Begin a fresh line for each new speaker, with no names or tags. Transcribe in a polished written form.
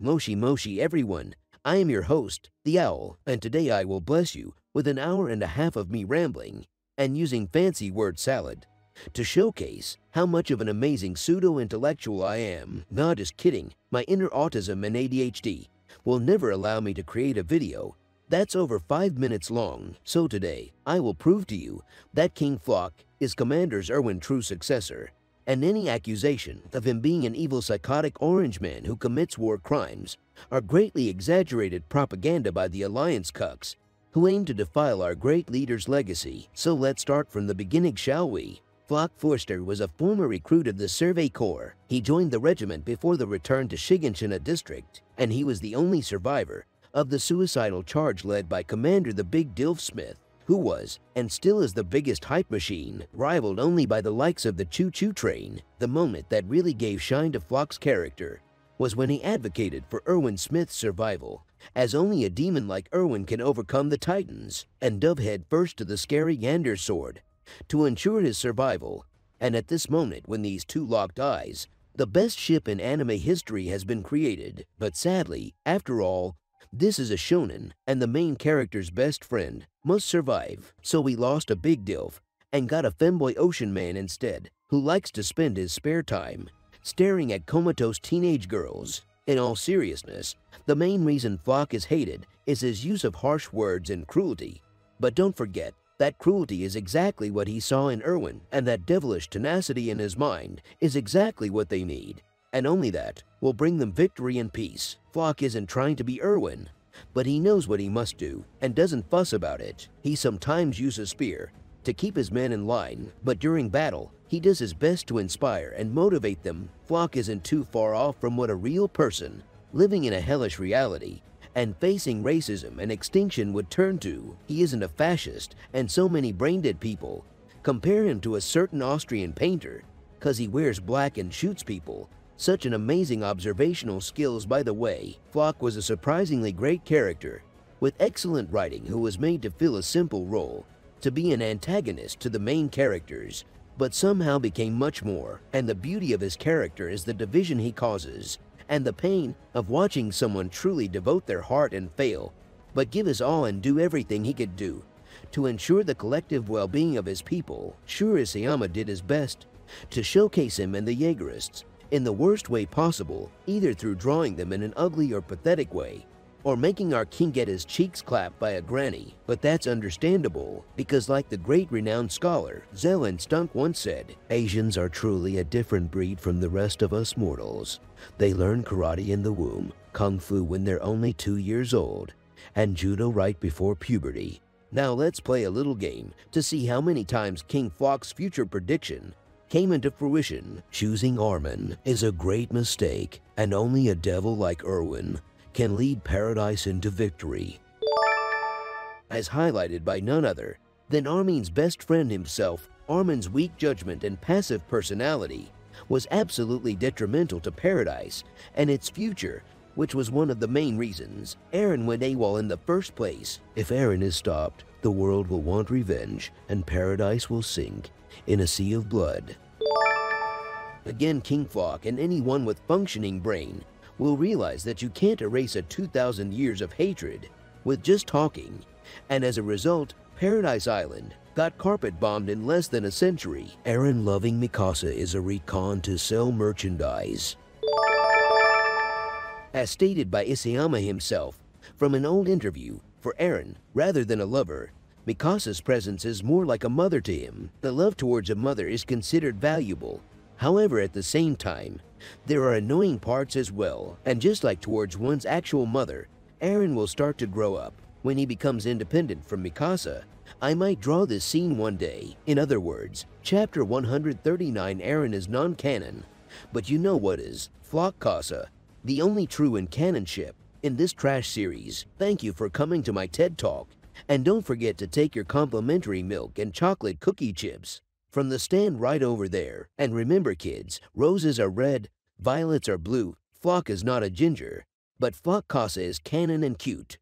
Moshi Moshi everyone, I am your host, the Owl, and today I will bless you with an hour and a half of me rambling and using fancy word salad to showcase how much of an amazing pseudo-intellectual I am. Nah, just kidding, my inner autism and ADHD will never allow me to create a video that's over 5 minutes long. So today, I will prove to you that King Flock is Commander Erwin's true successor, and any accusation of him being an evil psychotic orange man who commits war crimes are greatly exaggerated propaganda by the Alliance cucks who aim to defile our great leader's legacy. So let's start from the beginning, shall we? Flock Forster was a former recruit of the Survey Corps. He joined the regiment before the return to Shiganshina district, and he was the only survivor of the suicidal charge led by Commander the Big Dilf Smith, who was and still is the biggest hype machine, rivaled only by the likes of the Choo Choo Train. The moment that really gave shine to Flock's character was when he advocated for Erwin Smith's survival, as only a demon like Erwin can overcome the Titans, and dove head first to the scary Yander sword to ensure his survival. And at this moment when these two locked eyes, the best ship in anime history has been created. But sadly, after all, this is a shonen, and the main character's best friend must survive. So we lost a big dilf and got a femboy ocean man instead, who likes to spend his spare time staring at comatose teenage girls. In all seriousness, the main reason Flock is hated is his use of harsh words and cruelty. But don't forget that cruelty is exactly what he saw in Erwin, and that devilish tenacity in his mind is exactly what they need. And only that will bring them victory and peace. Flock isn't trying to be Erwin, but he knows what he must do and doesn't fuss about it. He sometimes uses spear to keep his men in line, but during battle, he does his best to inspire and motivate them. Flock isn't too far off from what a real person living in a hellish reality and facing racism and extinction would turn to. He isn't a fascist, and so many brain-dead people compare him to a certain Austrian painter cause he wears black and shoots people. Such an amazing observational skills, by the way. Flock was a surprisingly great character with excellent writing who was made to fill a simple role, to be an antagonist to the main characters, but somehow became much more. And the beauty of his character is the division he causes, and the pain of watching someone truly devote their heart and fail, but give his all and do everything he could do to ensure the collective well-being of his people. Sure, Isayama did his best to showcase him and the Jaegerists in the worst way possible, either through drawing them in an ugly or pathetic way, or making our king get his cheeks clapped by a granny. But that's understandable, because like the great renowned scholar Zelen Stunk once said, Asians are truly a different breed from the rest of us mortals. They learn karate in the womb, kung fu when they're only 2 years old, and judo right before puberty. Now let's play a little game to see how many times King Flock's future prediction came into fruition. Choosing Armin is a great mistake, and only a devil like Erwin can lead Paradise into victory. As highlighted by none other than Armin's best friend himself, Armin's weak judgment and passive personality was absolutely detrimental to Paradise and its future, which was one of the main reasons Eren went AWOL in the first place. If Eren is stopped, the world will want revenge, and Paradise will sink in a sea of blood. Again, King Flock and anyone with functioning brain will realize that you can't erase a 2,000 years of hatred with just talking, and as a result, Paradise Island got carpet bombed in less than a century. Eren loving Mikasa is a recon to sell merchandise. As stated by Isayama himself from an old interview, for Eren, rather than a lover, Mikasa's presence is more like a mother to him. The love towards a mother is considered valuable. However, at the same time, there are annoying parts as well, and just like towards one's actual mother, Eren will start to grow up when he becomes independent from Mikasa. I might draw this scene one day. In other words, chapter 139 Eren is non-canon, but you know what is. Flock Casa, the only true and canon ship in this trash series. Thank you for coming to my TED Talk. And don't forget to take your complimentary milk and chocolate cookie chips from the stand right over there. And remember kids, roses are red, violets are blue, Flock is not a ginger, but Flock Casa is canon and cute.